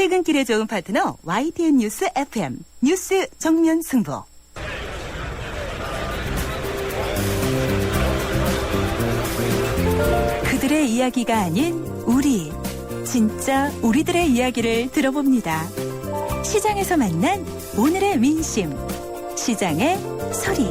퇴근길에 좋은 파트너 YTN 뉴스 FM 뉴스 정면 승부. 그들의 이야기가 아닌 우리, 진짜 우리들의 이야기를 들어봅니다. 시장에서 만난 오늘의 민심, 시장의 소리.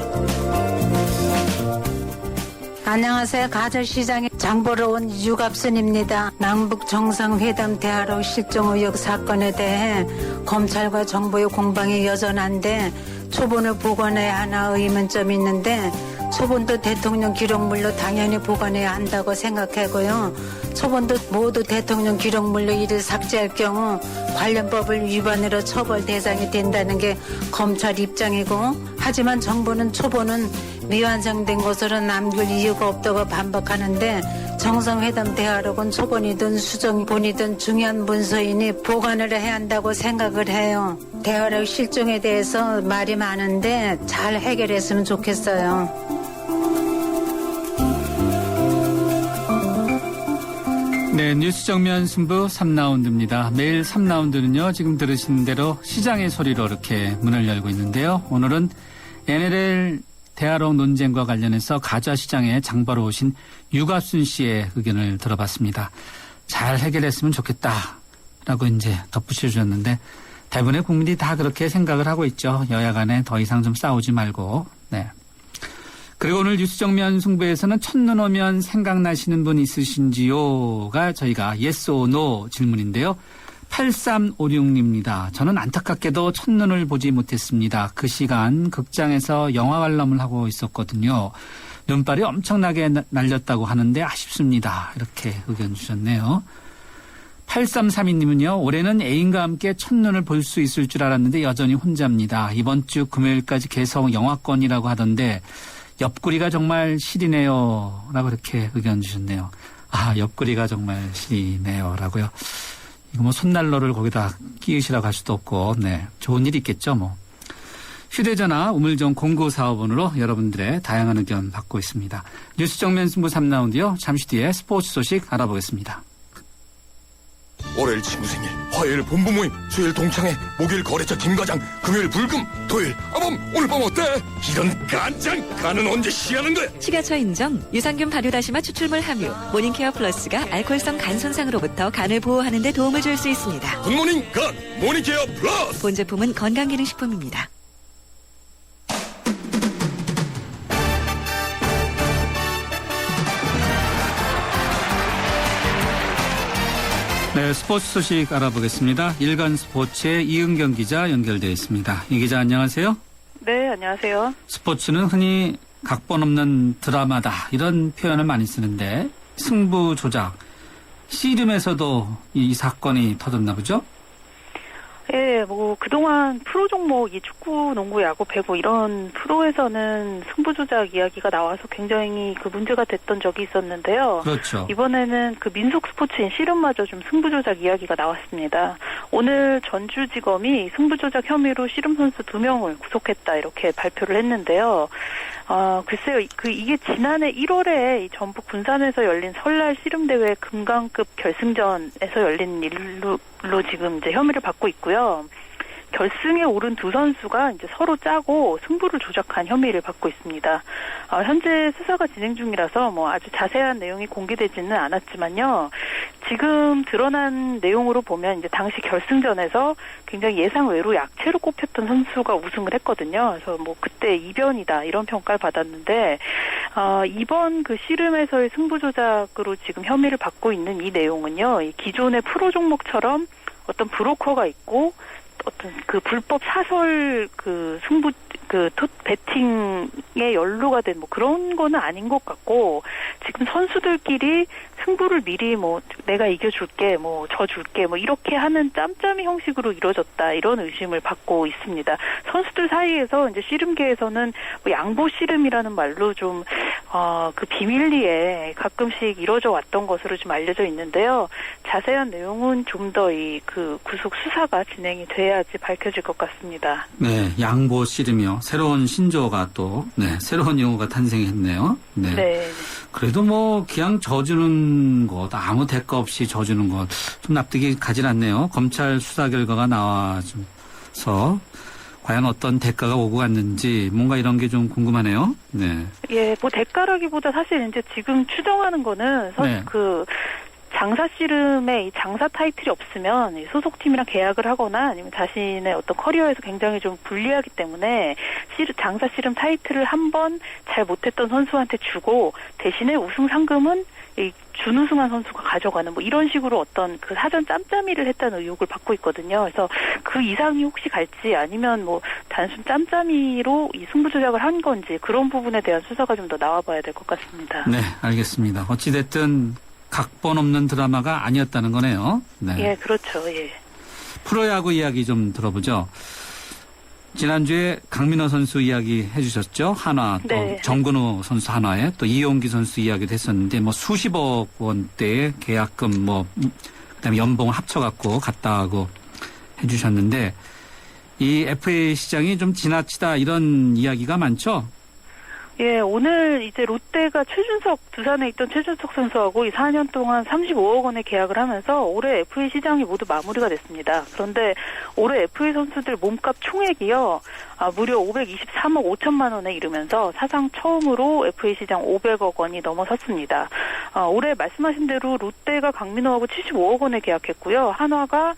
안녕하세요. 가절시장에 장보러 온 유갑순입니다. 남북 정상회담 대화로 실종 의혹 사건에 대해 검찰과 정부의 공방이 여전한데 초본을 보관해야 하나 의문점이 있는데 초본도 대통령 기록물로 당연히 보관해야 한다고 생각하고요. 초본도 모두 대통령 기록물로 이를 삭제할 경우 관련 법을 위반으로 처벌 대상이 된다는 게 검찰 입장이고, 하지만 정부는 초본은 미완성된 것으로 남길 이유가 없다고 반박하는데, 정상회담 대화록은 초본이든 수정본이든 중요한 문서이니 보관을 해야 한다고 생각을 해요. 대화록 실종에 대해서 말이 많은데 잘 해결했으면 좋겠어요. 네, 뉴스 정면 승부 3라운드입니다. 매일 3라운드는요, 지금 들으신 대로 시장의 소리로 이렇게 문을 열고 있는데요. 오늘은 NLL 대화록 논쟁과 관련해서 가자시장에 장보러 오신 유갑순 씨의 의견을 들어봤습니다. 잘 해결했으면 좋겠다라고 이제 덧붙여 주셨는데, 대부분의 국민이 다 그렇게 생각을 하고 있죠. 여야 간에 더 이상 좀 싸우지 말고. 네. 그리고 오늘 뉴스 정면 승부에서는 첫눈 오면 생각나시는 분 있으신지요가 저희가 yes or no 질문인데요. 8356님입니다. 저는 안타깝게도 첫눈을 보지 못했습니다. 그 시간 극장에서 영화 관람을 하고 있었거든요. 눈발이 엄청나게 날렸다고 하는데 아쉽습니다. 이렇게 의견 주셨네요. 8332님은요. 올해는 애인과 함께 첫눈을 볼 수 있을 줄 알았는데 여전히 혼자입니다. 이번 주 금요일까지 계속 영화권이라고 하던데 옆구리가 정말 시리네요. 라고 이렇게 의견 주셨네요. 아, 옆구리가 정말 시리네요. 라고요. 이거 뭐 손난로를 거기다 끼우시라고 할 수도 없고, 네. 좋은 일이 있겠죠, 뭐. 휴대전화 우물정 0945번으로 여러분들의 다양한 의견 받고 있습니다. 뉴스 정면 승부 3라운드요. 잠시 뒤에 스포츠 소식 알아보겠습니다. 월요일 친구 생일, 화요일 본부 모임, 수요일 동창회, 목요일 거래처 김과장, 금요일 불금, 토요일 아밤, 오늘 밤 어때? 이런 깐짱, 간은 언제 시하는 거야? 식약처 인정 유산균 발효다시마 추출물 함유 모닝케어 플러스가 알코올성 간 손상으로부터 간을 보호하는 데 도움을 줄 수 있습니다. 굿모닝 간, 모닝케어 플러스. 본 제품은 건강기능식품입니다. 네, 스포츠 소식 알아보겠습니다. 일간 스포츠의 이은경 기자 연결되어 있습니다. 이 기자 안녕하세요. 네, 안녕하세요. 스포츠는 흔히 각본 없는 드라마다 이런 표현을 많이 쓰는데 승부 조작, 씨름에서도 이 사건이 터졌나 보죠? 예, 뭐 그동안 프로 종목, 이 축구, 농구, 야구, 배구 이런 프로에서는 승부 조작 이야기가 나와서 굉장히 그 문제가 됐던 적이 있었는데요. 그렇죠. 이번에는 그 민속 스포츠인 씨름마저 좀 승부 조작 이야기가 나왔습니다. 오늘 전주지검이 승부 조작 혐의로 씨름 선수 2명을 구속했다 이렇게 발표를 했는데요. 글쎄요, 이게 지난해 1월에 이 전북 군산에서 열린 설날 씨름대회 금강급 결승전에서 열린 일로 지금 이제 혐의를 받고 있고요. 결승에 오른 두 선수가 이제 서로 짜고 승부를 조작한 혐의를 받고 있습니다. 현재 수사가 진행 중이라서 뭐 아주 자세한 내용이 공개되지는 않았지만요. 지금 드러난 내용으로 보면 이제 당시 결승전에서 굉장히 예상 외로 약체로 꼽혔던 선수가 우승을 했거든요. 그래서 뭐 그때 이변이다 이런 평가를 받았는데 이번 그 씨름에서의 승부 조작으로 지금 혐의를 받고 있는 이 내용은요. 이 기존의 프로 종목처럼 어떤 브로커가 있고 어떤 그 불법 사설 그 승부 그 베팅에 연루가 된 뭐 그런 거는 아닌 것 같고, 지금 선수들끼리 승부를 미리 뭐 내가 이겨줄게 뭐 져줄게 뭐 이렇게 하는 짬짬이 형식으로 이루어졌다 이런 의심을 받고 있습니다. 선수들 사이에서 이제 씨름계에서는 뭐 양보 씨름이라는 말로 좀 그 비밀리에 가끔씩 이루어져 왔던 것으로 좀 알려져 있는데요. 자세한 내용은 좀 더 이 그 구속 수사가 진행이 돼야지 밝혀질 것 같습니다. 네, 양보 씨름이요. 새로운 신조어가 또 새로운 용어가 탄생했네요. 네. 네. 그래도 뭐 그냥 져주는 것, 아무 대가 없이 져주는 것 좀 납득이 가진 않네요. 검찰 수사 결과가 나와서 과연 어떤 대가가 오고 갔는지 뭔가 이런 게 좀 궁금하네요. 네. 예, 뭐 대가라기보다 사실 이제 지금 추정하는 거는 네. 그 장사 씨름의 이 장사 타이틀이 없으면 이 소속팀이랑 계약을 하거나 아니면 자신의 어떤 커리어에서 굉장히 좀 불리하기 때문에 장사 씨름 타이틀을 한 번 잘 못했던 선수한테 주고 대신에 우승 상금은 이 준우승한 선수가 가져가는 뭐 이런 식으로 어떤 그 사전 짬짬이를 했다는 의혹을 받고 있거든요. 그래서 그 이상이 혹시 갈지 아니면 뭐 단순 짬짬이로 이 승부 조작을 한 건지 그런 부분에 대한 수사가 좀 더 나와봐야 될 것 같습니다. 네, 알겠습니다. 어찌됐든 각본 없는 드라마가 아니었다는 거네요. 네. 예, 그렇죠. 예. 프로야구 이야기 좀 들어보죠. 지난주에 강민호 선수 이야기 해주셨죠. 한화, 또 네. 정근우 선수 한화에 또 이용기 선수 이야기도 했었는데 뭐 수십억 원대의 계약금 뭐 그다음에 연봉을 합쳐갖고 갔다고 해주셨는데 이 FA 시장이 좀 지나치다 이런 이야기가 많죠. 예, 오늘 이제 롯데가 두산에 있던 최준석 선수하고 이 4년 동안 35억 원의 계약을 하면서 올해 FA 시장이 모두 마무리가 됐습니다. 그런데 올해 FA 선수들 몸값 총액이요, 무려 523억 5천만 원에 이르면서 사상 처음으로 FA 시장 500억 원이 넘어섰습니다. 올해 말씀하신 대로 롯데가 강민호하고 75억 원에 계약했고요. 한화가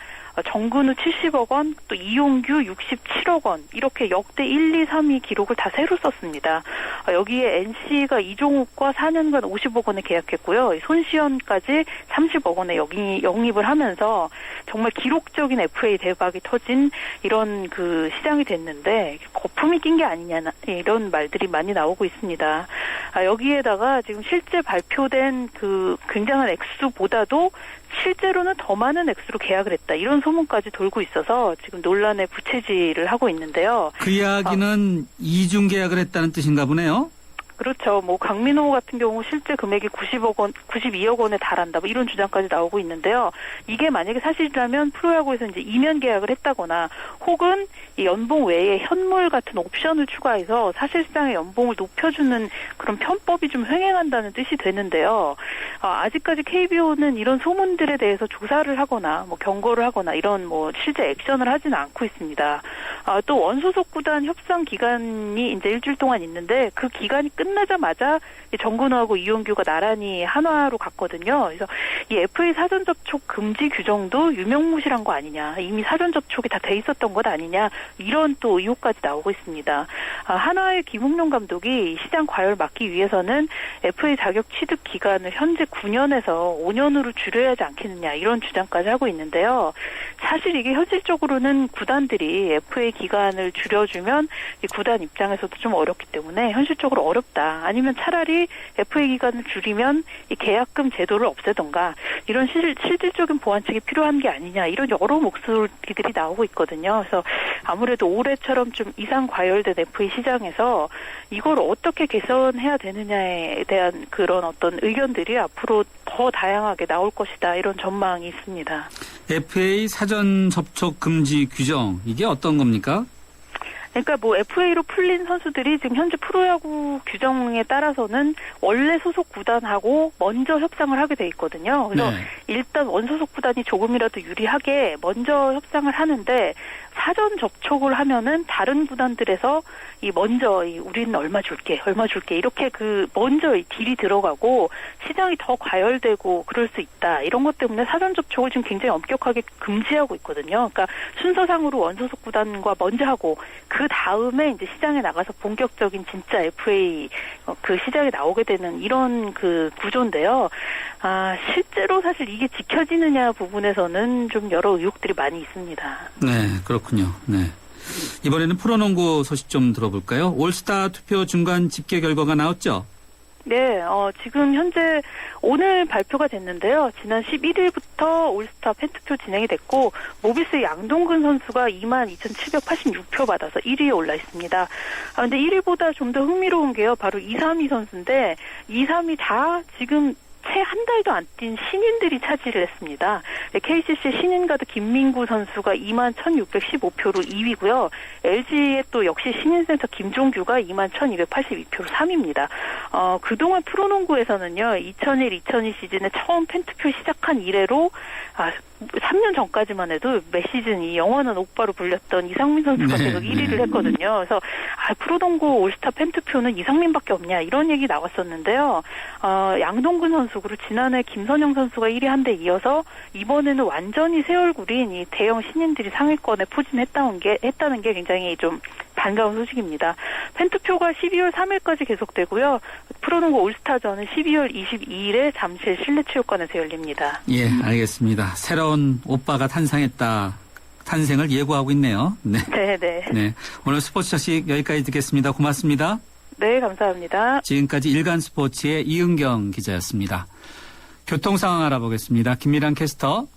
정근우 70억 원, 또 이용규 67억 원, 이렇게 역대 1, 2, 3위 기록을 다 새로 썼습니다. 여기에 NC가 이종욱과 4년간 50억 원에 계약했고요. 손시현까지 30억 원에 영입을 하면서 정말 기록적인 FA 대박이 터진 이런 그 시장이 됐는데 거품이 낀 게 아니냐 이런 말들이 많이 나오고 있습니다. 여기에다가 지금 실제 발표된 그 굉장한 액수보다도 실제로는 더 많은 액수로 계약을 했다. 이런 소문까지 돌고 있어서 지금 논란의 부채질을 하고 있는데요. 그 이야기는 이중 계약을 했다는 뜻인가 보네요. 그렇죠. 뭐 강민호 같은 경우 실제 금액이 92억 원에 달한다. 뭐 이런 주장까지 나오고 있는데요. 이게 만약에 사실이라면 프로야구에서 이제 이면 계약을 했다거나 혹은 이 연봉 외에 현물 같은 옵션을 추가해서 사실상의 연봉을 높여주는 그런 편법이 좀 횡행한다는 뜻이 되는데요. 아직까지 KBO는 이런 소문들에 대해서 조사를 하거나 뭐 경고를 하거나 이런 뭐 실제 액션을 하지는 않고 있습니다. 또 원소속 구단 협상 기간이 이제 일주일 동안 있는데 그 기간이 끝나자마자 정근우하고 이용규가 나란히 한화로 갔거든요. 그래서 이 FA 사전 접촉 금지 규정도 유명무실한 거 아니냐, 이미 사전 접촉이 다 돼 있었던 것 아니냐, 이런 또 의혹까지 나오고 있습니다. 한화의 김웅룡 감독이 시장 과열 막기 위해서는 FA 자격 취득 기간을 현재 9년에서 5년으로 줄여야 하지 않겠느냐, 이런 주장까지 하고 있는데요. 사실 이게 현실적으로는 구단들이 FA 기간을 줄여주면 이 구단 입장에서도 좀 어렵기 때문에 현실적으로 어렵다. 아니면 차라리 FA 기간을 줄이면 이 계약금 제도를 없애던가 이런 실질적인 보완책이 필요한 게 아니냐, 이런 여러 목소리들이 나오고 있거든요. 그래서 아무래도 올해처럼 좀 이상 과열된 FA 시장에서 이걸 어떻게 개선해야 되느냐에 대한 그런 어떤 의견들이 앞으로 더 다양하게 나올 것이다, 이런 전망이 있습니다. FA 사전 접촉 금지 규정, 이게 어떤 겁니까? 그러니까 뭐 FA로 풀린 선수들이 지금 현재 프로야구 규정에 따라서는 원래 소속 구단하고 먼저 협상을 하게 돼 있거든요. 그래서 네. 일단 원소속 구단이 조금이라도 유리하게 먼저 협상을 하는데 사전 접촉을 하면은 다른 구단들에서 우리는 얼마 줄게 이렇게 먼저 이 딜이 들어가고 시장이 더 과열되고 그럴 수 있다, 이런 것 때문에 사전 접촉을 지금 굉장히 엄격하게 금지하고 있거든요. 그러니까 순서상으로 원소속 구단과 먼저 하고 그 다음에 이제 시장에 나가서 본격적인 진짜 FA 그 시장에 나오게 되는 이런 그 구조인데요. 실제로 사실 이게 지켜지느냐 부분에서는 좀 여러 의혹들이 많이 있습니다. 네, 그렇군요. 네. 이번에는 프로농구 소식 좀 들어볼까요? 올스타 투표 중간 집계 결과가 나왔죠? 네, 지금 현재 오늘 발표가 됐는데요. 지난 11일부터 올스타 팬투표 진행이 됐고 모비스의 양동근 선수가 22,786표 받아서 1위에 올라 있습니다. 근데 1위보다 좀 더 흥미로운 게요, 바로 2, 3위 선수인데 2, 3위 다 지금 채 한 달도 안 뛴 신인들이 차지를 했습니다. KCC 신인가드 김민구 선수가 21,615표로 2위고요. LG의 또 역시 신인센터 김종규가 21,282표로 3위입니다. 그동안 프로농구에서는요, 2001-2002 시즌에 처음 펜투표 시작한 이래로 3년 전까지만 해도 매 시즌 이 영원한 오빠로 불렸던 이상민 선수가 네, 계속 1위를 했거든요. 그래서 프로농구 올스타 펜투표는 이상민밖에 없냐 이런 얘기 나왔었는데요. 양동근 선수 그리고 지난해 김선영 선수가 1위 한 데 이어서 이번에는 완전히 새 얼굴인 이 대형 신인들이 상위권에 포진했다는 게 굉장히 좀 반가운 소식입니다. 펜투표가 12월 3일까지 계속되고요. 프로농구 올스타전은 12월 22일에 잠실 실내체육관에서 열립니다. 예, 알겠습니다. 새로운 오빠가 탄생을 예고하고 있네요. 네. 네. 네. 오늘 스포츠 소식 여기까지 듣겠습니다. 고맙습니다. 네, 감사합니다. 지금까지 일간 스포츠의 이은경 기자였습니다. 교통 상황 알아보겠습니다. 김미란 캐스터.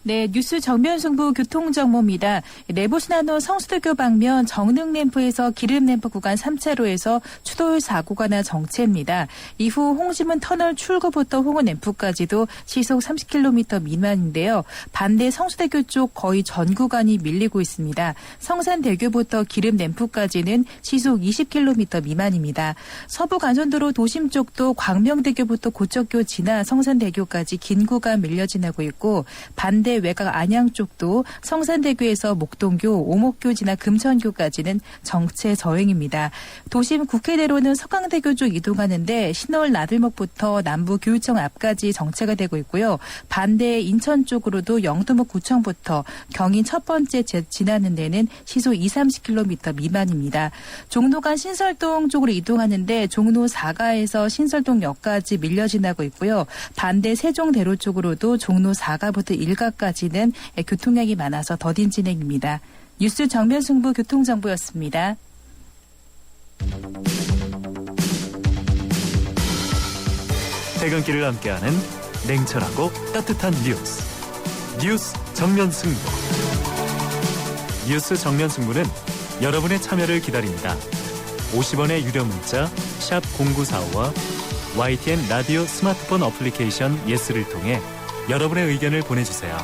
네, 뉴스 정면 승부 교통정보입니다. 내부순환로 성수대교 방면 정릉램프에서 기름램프 구간 3차로에서 추돌 사고가 나 정체입니다. 이후 홍지문 터널 출구부터 홍은램프까지도 시속 30km 미만인데요. 반대 성수대교 쪽 거의 전 구간이 밀리고 있습니다. 성산대교부터 기름램프까지는 시속 20km 미만입니다. 서부간선도로 도심 쪽도 광명대교부터 고척교 지나 성산대교까지 긴 구간 밀려 지나고 있고 반대 외곽 안양 쪽도 성산대교에서 목동교, 오목교 지나 금천교까지는 정체 저행입니다. 도심 국회대로는 서강대교 쪽 이동하는데 신월 나들목부터 남부교육청 앞까지 정체가 되고 있고요. 반대 인천 쪽으로도 영도목 구청부터 경인 첫 번째 지나는 데는 시속 20-30km 미만입니다. 종로간 신설동 쪽으로 이동하는데 종로 4가에서 신설동역까지 밀려 지나고 있고요. 반대 세종대로 쪽으로도 종로 4가부터 1가까지는 교통량이 많아서 더딘 진행입니다. 뉴스 정면 승부 교통정보였습니다. 퇴근길을 함께하는 냉철하고 따뜻한 뉴스 정면 승부. 뉴스 정면 승부는 여러분의 참여를 기다립니다. 50원의 유료 문자 샵 0945와 YTN 라디오 스마트폰 어플리케이션 예스를 통해 여러분의 의견을 보내주세요.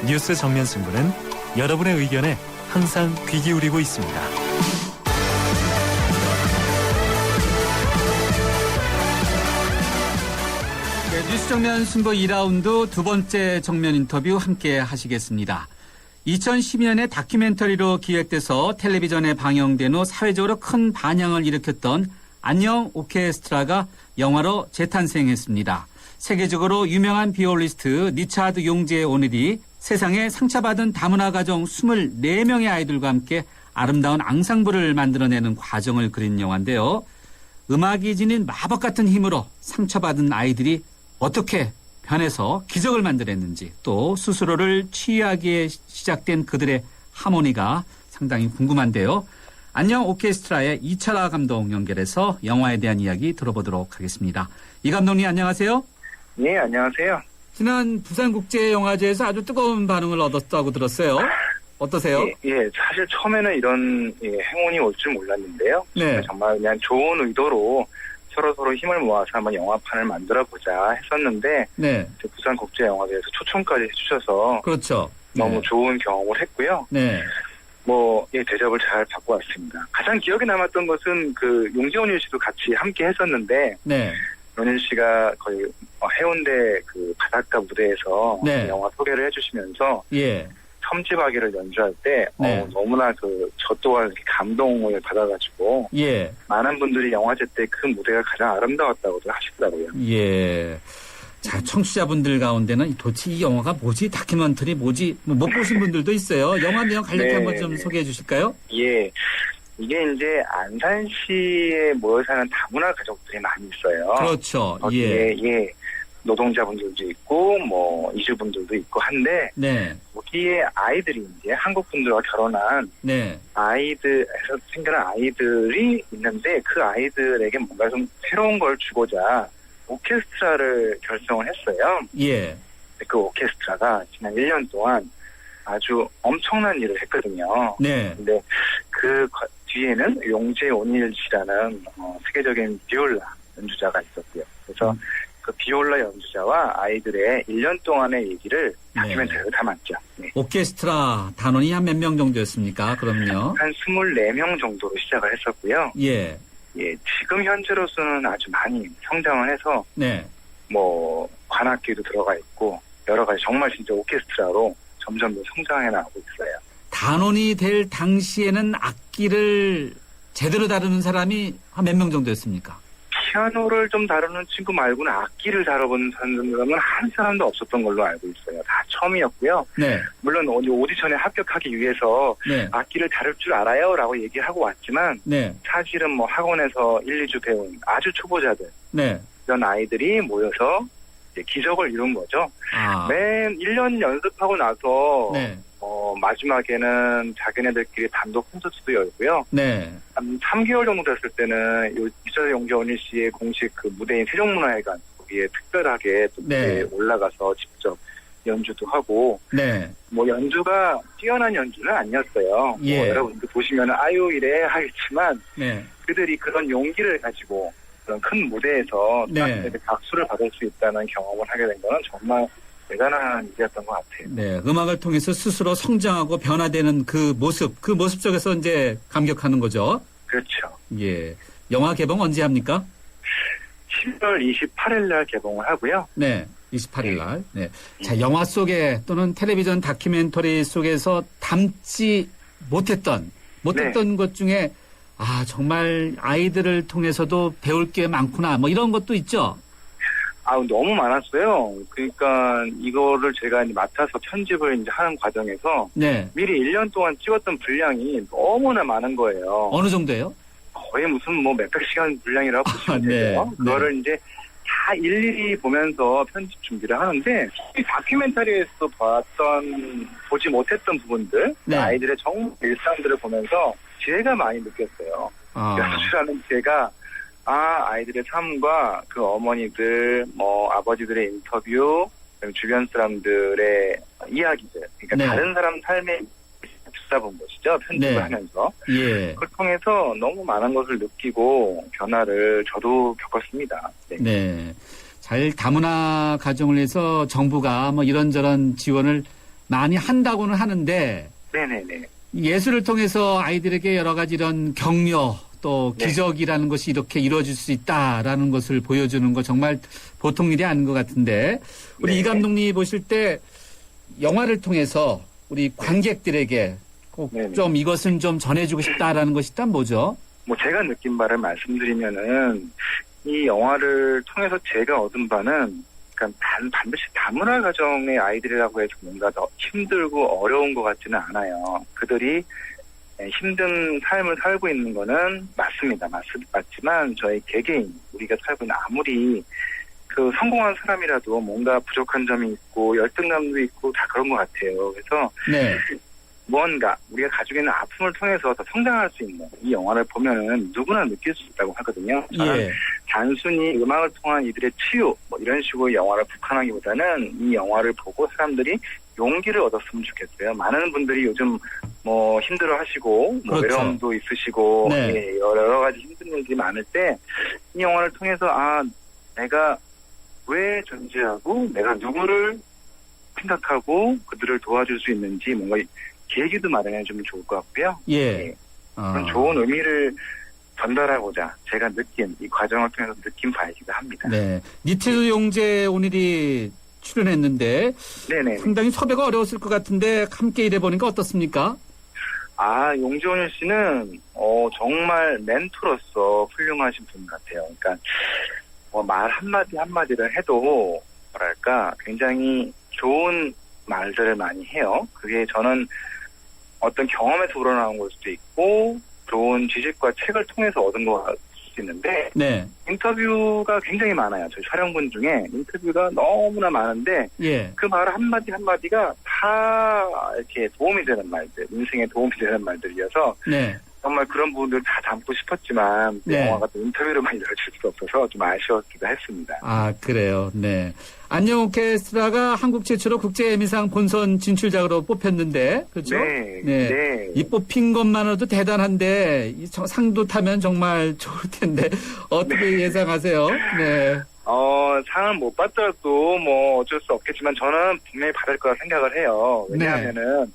뉴스 정면 승부는 여러분의 의견에 항상 귀 기울이고 있습니다. 네, 뉴스 정면 승부 2라운드 두 번째 정면 인터뷰 함께 하시겠습니다. 2012년에 다큐멘터리로 기획돼서 텔레비전에 방영된 후 사회적으로 큰 반향을 일으켰던 안녕 오케스트라가 영화로 재탄생했습니다. 세계적으로 유명한 비올리스트 리차드 용제의 오늘이 세상에 상처받은 다문화 가정 24명의 아이들과 함께 아름다운 앙상블을 만들어내는 과정을 그린 영화인데요. 음악이 지닌 마법 같은 힘으로 상처받은 아이들이 어떻게 변해서 기적을 만들었는지 또 스스로를 치유하기에 시작된 그들의 하모니가 상당히 궁금한데요. 안녕 오케스트라의 이철아 감독 연결해서 영화에 대한 이야기 들어보도록 하겠습니다. 이 감독님 안녕하세요. 네, 안녕하세요. 지난 부산국제영화제에서 아주 뜨거운 반응을 얻었다고 들었어요. 어떠세요? 예, 사실 처음에는 이런 행운이 올 줄 몰랐는데요. 네. 정말 그냥 좋은 의도로 서로 힘을 모아서 한번 영화판을 만들어보자 했었는데 네. 부산국제영화제에서 초청까지 해주셔서 그렇죠. 너무 네. 좋은 경험을 했고요. 네. 대접을 잘 받고 왔습니다. 가장 기억에 남았던 것은 용재원일 씨도 같이 함께 했었는데 네. 연일 씨가 거의 해운대 바닷가 무대에서 네. 영화 소개를 해주시면서 예. 첨지박이를 연주할 때 네. 너무나 저 또한 이렇게 감동을 받아가지고 예. 많은 분들이 영화제 때 그 무대가 가장 아름다웠다고도 하시더라고요. 예. 자, 청취자분들 가운데는 도대체 이 영화가 뭐지? 다큐멘터리 뭐지? 못 보신 분들도 있어요. 영화 내용 간략히 네. 한번 좀 소개해 주실까요? 예. 이게 이제 안산시에 모여 사는 다문화 가족들이 많이 있어요. 그렇죠. 거기에 노동자분들도 있고 이주분들도 있고 한데 네. 거기에 아이들이 이제 한국 분들과 결혼한 네. 아이들에서 생겨난 아이들이 있는데 그 아이들에게 뭔가 좀 새로운 걸 주고자 오케스트라를 결성을 했어요. 예. 그 오케스트라가 지난 1년 동안 아주 엄청난 일을 했거든요. 네. 근데 그 뒤에는 용재 온일 씨라는 세계적인 비올라 연주자가 있었고요. 그래서 그 비올라 연주자와 아이들의 1년 동안의 얘기를 다큐멘터리로 담았죠. 네. 오케스트라 단원이 한 몇 명 정도였습니까? 그럼요. 한 24명 정도로 시작을 했었고요. 예. 예, 지금 현재로서는 아주 많이 성장을 해서 네. 뭐 관악기도 들어가 있고 여러 가지 정말 진짜 오케스트라로 점점 더 성장해 나가고 있어요. 단원이 될 당시에는 악기를 제대로 다루는 사람이 한 몇 명 정도였습니까? 피아노를 좀 다루는 친구 말고는 악기를 다뤄보는 사람은 한 사람도 없었던 걸로 알고 있어요. 다 처음이었고요. 네. 물론 오디션에 합격하기 위해서 네. 악기를 다룰 줄 알아요 라고 얘기하고 왔지만 네. 사실은 뭐 학원에서 1, 2주 배운 아주 초보자들 네. 이런 아이들이 모여서 이제 기적을 이룬 거죠. 아. 맨 1년 연습하고 나서 네. 마지막에는 자기네들끼리 단독 콘서트도 열고요. 네. 한 3개월 정도 됐을 때는 유철 용재원일 씨의 공식 그 무대인 세종문화회관 거기에 특별하게 또 무대에 올라가서 직접 연주도 하고 네. 뭐 연주가 뛰어난 연주는 아니었어요. 예. 뭐 여러분들 보시면 아유 이래 하겠지만 네. 그들이 그런 용기를 가지고 그런 큰 무대에서 네. 박수를 받을 수 있다는 경험을 하게 된 거는 정말 대단한 일이었던 것 같아요. 네. 음악을 통해서 스스로 성장하고 변화되는 그 모습 속에서 이제 감격하는 거죠. 그렇죠. 예. 영화 개봉 언제 합니까? 10월 28일 날 개봉을 하고요. 네. 28일 날. 네. 자, 영화 속에 또는 텔레비전 다큐멘터리 속에서 담지 못했던 것 중에 아, 정말 아이들을 통해서도 배울 게 많구나. 뭐 이런 것도 있죠. 아, 너무 많았어요. 그러니까 이거를 제가 이제 맡아서 편집을 이제 하는 과정에서 네. 미리 1년 동안 찍었던 분량이 너무나 많은 거예요. 어느 정도예요? 거의 무슨 뭐 몇백 시간 분량이라고 보시면 네. 되죠. 그거를 이제 다 일일이 보면서 편집 준비를 하는데 이 다큐멘터리에서 보지 못했던 부분들, 네. 아이들의 정말 일상들을 보면서 제가 많이 느꼈어요. 연주라는 제가 아이들의 삶과 그 어머니들, 뭐 아버지들의 인터뷰, 주변 사람들의 이야기들, 그러니까 네. 다른 사람 삶에 듣다 본 것이죠. 편집을 네. 하면서. 예. 그걸 통해서 너무 많은 것을 느끼고 변화를 저도 겪었습니다. 네. 네. 다문화 가정을 해서 정부가 뭐 이런저런 지원을 많이 한다고는 하는데 네네네. 예술을 통해서 아이들에게 여러 가지 이런 격려 또 네. 기적이라는 것이 이렇게 이루어질 수 있다라는 것을 보여주는 거 정말 보통 일이 아닌 것 같은데 우리 네. 이 감독님이 보실 때 영화를 통해서 우리 관객들에게 꼭 네네. 좀 이것은 좀 전해주고 싶다라는 것이 있다면 뭐죠? 뭐 제가 느낀 바를 말씀드리면은 이 영화를 통해서 제가 얻은 바는 그러니까 반드시 다문화 가정의 아이들이라고 해서 뭔가 더 힘들고 어려운 것 같지는 않아요. 그들이 힘든 삶을 살고 있는 거는 맞습니다. 맞지만 저희 개개인 우리가 살고 있는 아무리 그 성공한 사람이라도 뭔가 부족한 점이 있고 열등감도 있고 다 그런 것 같아요. 그래서 네. 무언가 우리가 가지고 있는 아픔을 통해서 더 성장할 수 있는 이 영화를 보면은 누구나 느낄 수 있다고 하거든요. 저는 예. 단순히 음악을 통한 이들의 치유 뭐 이런 식으로 영화를 북한하기보다는 이 영화를 보고 사람들이 용기를 얻었으면 좋겠어요. 많은 분들이 요즘 뭐 힘들어하시고 뭐 그렇죠. 외로움도 있으시고 네. 예, 여러 가지 힘든 일들이 많을 때 이 영화를 통해서 내가 왜 존재하고 내가 누구를 생각하고 그들을 도와줄 수 있는지 뭔가 계기도 마련해 주면 좋을 것 같고요. 예. 그런 좋은 의미를 전달하고자 제가 느낀 이 과정을 통해서 느낀 바이기도 합니다. 네. 니트 용재 오늘이 출연했는데 네네. 상당히 섭외가 어려웠을 것 같은데 함께 일해보니까 어떻습니까? 용지원 씨는 정말 멘토로서 훌륭하신 분 같아요. 그러니까 말 한마디 한마디를 해도 뭐랄까 굉장히 좋은 말들을 많이 해요. 그게 저는 어떤 경험에서 우러나온 걸 수도 있고 좋은 지식과 책을 통해서 얻은 걸 수 있는데 네. 인터뷰가 굉장히 많아요. 저희 촬영분 중에 인터뷰가 너무나 많은데 예. 그 말 한마디 한마디가 다 이렇게 도움이 되는 말들, 인생에 도움이 되는 말들이어서 네. 정말 그런 부분들을 다 담고 싶었지만 네. 영화가 또 인터뷰로만 이루어질 수 없어서 좀 아쉬웠기도 했습니다. 그래요. 네. 안녕 오케스트라가 한국 최초로 국제미상 본선 진출작으로 뽑혔는데, 그렇죠? 네. 네. 이 뽑힌 것만으로도 대단한데, 이 상도 타면 정말 좋을 텐데, 어떻게 예상하세요? 네. 상을 못 받더라도 뭐 어쩔 수 없겠지만 저는 분명히 받을 거라 생각을 해요. 왜냐하면은,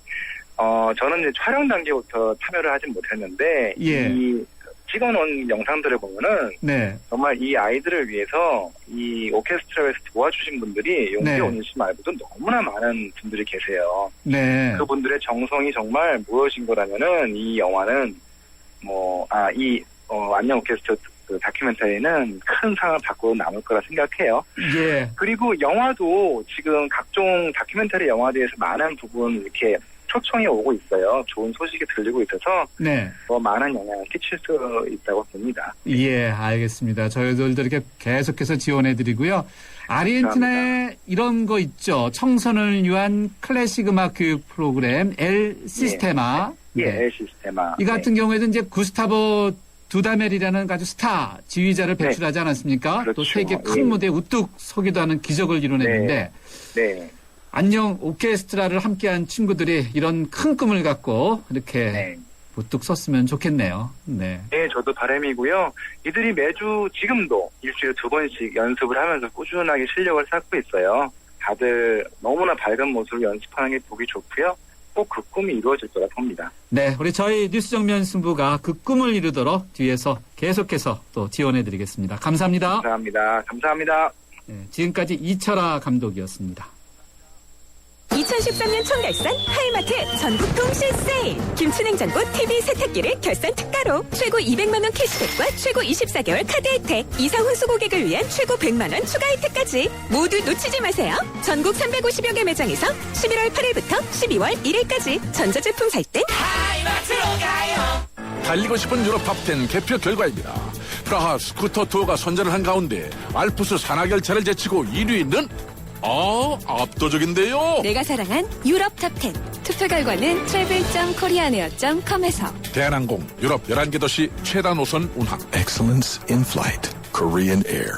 저는 이제 촬영 단계부터 참여를 하진 못했는데, 예. 이 찍어놓은 영상들을 보면은, 네. 정말 이 아이들을 위해서 이 오케스트라에서 도와주신 분들이 네. 용기원유 씨 말고도 너무나 많은 분들이 계세요. 네. 그분들의 정성이 정말 무엇인 거라면은 이 영화는 안녕 오케스트라 그 다큐멘터리는 큰 상을 받고 남을 거라 생각해요. 예. 그리고 영화도 지금 각종 다큐멘터리 영화들에서 많은 부분 이렇게 초청이 오고 있어요. 좋은 소식이 들리고 있어서 네. 많은 영향을 끼칠 수 있다고 봅니다. 예, 알겠습니다. 저희들도 이렇게 계속해서 지원해드리고요. 아르헨티나에 이런 거 있죠. 청소년을 위한 클래식 음악 교육 프로그램 엘 시스테마. 예, 네. 엘 시스테마. 이 같은 경우에도 이제 구스타보 두다멜이라는 아주 스타 지휘자를 배출하지 않았습니까? 그렇죠. 또 세계 큰 무대에 우뚝 서기도 하는 기적을 이뤄냈는데 네. 안녕 오케스트라를 함께한 친구들이 이런 큰 꿈을 갖고 이렇게 네. 우뚝 섰으면 좋겠네요. 네. 네, 저도 바람이고요. 이들이 매주 지금도 일주일에 2번씩 연습을 하면서 꾸준하게 실력을 쌓고 있어요. 다들 너무나 밝은 모습을 연습하는 게 보기 좋고요. 꼭 그 꿈이 이루어질 거라 봅니다. 네, 우리 저희 뉴스 정면 승부가 그 꿈을 이루도록 뒤에서 계속해서 또 지원해드리겠습니다. 감사합니다. 감사합니다. 네, 지금까지 이철아 감독이었습니다. 2013년 총결산 하이마트 전국 동시 세일. 김치냉장고 TV 세탁기를 결산 특가로 최고 200만 원 캐시백과 최고 24개월 카드 혜택, 이상 혼수 고객을 위한 최고 100만 원 추가 혜택까지 모두 놓치지 마세요. 전국 350여 개 매장에서 11월 8일부터 12월 1일까지 전자제품 살 땐 하이마트로 가요. 달리고 싶은 유럽 탑10 개표 결과입니다. 프라하 스쿠터 투어가 선전을 한 가운데 알프스 산악열차를 제치고 1위는 압도적인데요. 내가 사랑한 유럽 탑10 투표 결과는 travel.koreaneer.com에서 대한항공 유럽 11개 도시 최다 노선 운항 Excellence in flight. Korean Air.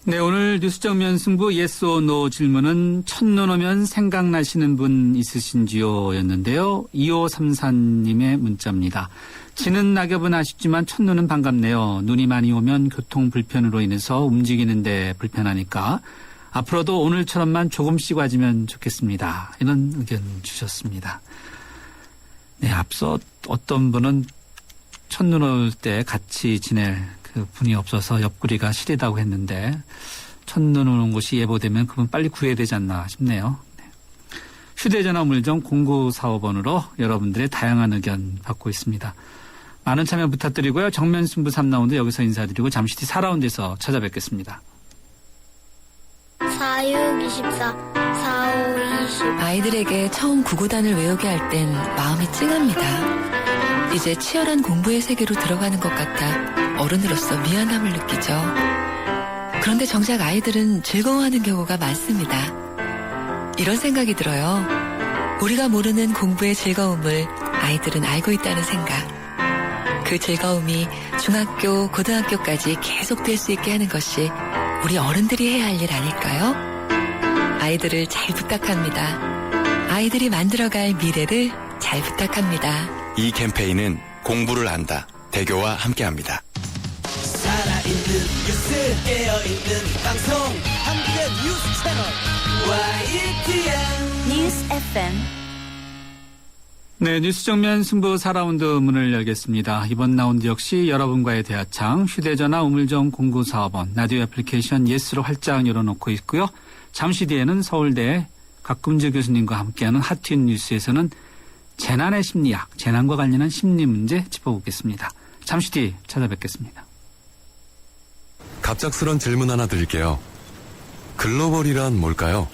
네, 오늘 뉴스 정면 승부 yes or no 질문은 첫눈 오면 생각나시는 분 있으신지요? 였는데요. 2534님의 문자입니다. 지는 낙엽은 아쉽지만 첫눈은 반갑네요. 눈이 많이 오면 교통 불편으로 인해서 움직이는데 불편하니까 앞으로도 오늘처럼만 조금씩 와주면 좋겠습니다. 이런 의견 주셨습니다. 네, 앞서 어떤 분은 첫눈 올 때 같이 지낼 그 분이 없어서 옆구리가 시리다고 했는데 첫눈 오는 곳이 예보되면 그분 빨리 구해야 되지 않나 싶네요. 네. 휴대전화 우물정 0945번으로 여러분들의 다양한 의견 받고 있습니다. 많은 참여 부탁드리고요. 정면 승부 3라운드 여기서 인사드리고 잠시 뒤 4라운드에서 찾아뵙겠습니다. 4, 6, 24, 4, 5, 20. 아이들에게 처음 구구단을 외우게 할 땐 마음이 찡합니다. 이제 치열한 공부의 세계로 들어가는 것 같아 어른으로서 미안함을 느끼죠. 그런데 정작 아이들은 즐거워하는 경우가 많습니다. 이런 생각이 들어요. 우리가 모르는 공부의 즐거움을 아이들은 알고 있다는 생각. 그 즐거움이 중학교, 고등학교까지 계속될 수 있게 하는 것이 우리 어른들이 해야 할 일 아닐까요? 아이들을 잘 부탁합니다. 아이들이 만들어갈 미래를 잘 부탁합니다. 이 캠페인은 공부를 안다. 대교와 함께합니다. 살아있는 뉴스 깨어있는 방송 한국의 뉴스 채널 YTN 뉴스 FM. 네, 뉴스 정면 승부 4라운드 문을 열겠습니다. 이번 라운드 역시 여러분과의 대화창 휴대전화 우물정 0945번 라디오 애플리케이션 예스로 활짝 열어놓고 있고요. 잠시 뒤에는 서울대 박금주 교수님과 함께하는 핫튠 뉴스에서는 재난의 심리학, 재난과 관련한 심리 문제 짚어보겠습니다. 잠시 뒤 찾아뵙겠습니다. 갑작스런 질문 하나 드릴게요. 글로벌이란 뭘까요?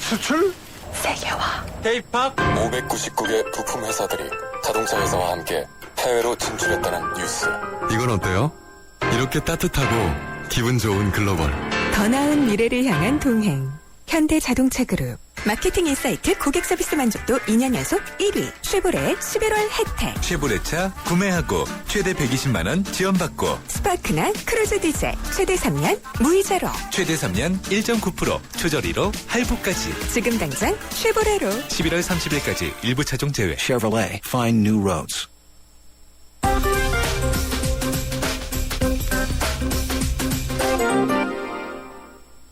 수출? 세계화. K-POP 599개 부품 회사들이 자동차 회사와 함께 해외로 진출했다는 뉴스. 이건 어때요? 이렇게 따뜻하고 기분 좋은 글로벌. 더 나은 미래를 향한 동행. 현대자동차그룹. 마케팅 인사이트 고객 서비스 만족도 2년 연속 1위. 쉐보레 11월 혜택. 쉐보레차 구매하고 최대 120만 원 지원받고 스파크나 크루즈 디젤 최대 3년 무이자로. 최대 3년 1.9% 초저리로 할부까지. 지금 당장 쉐보레로. 11월 30일까지 일부 차종 제외. Chevrolet. Find new roads.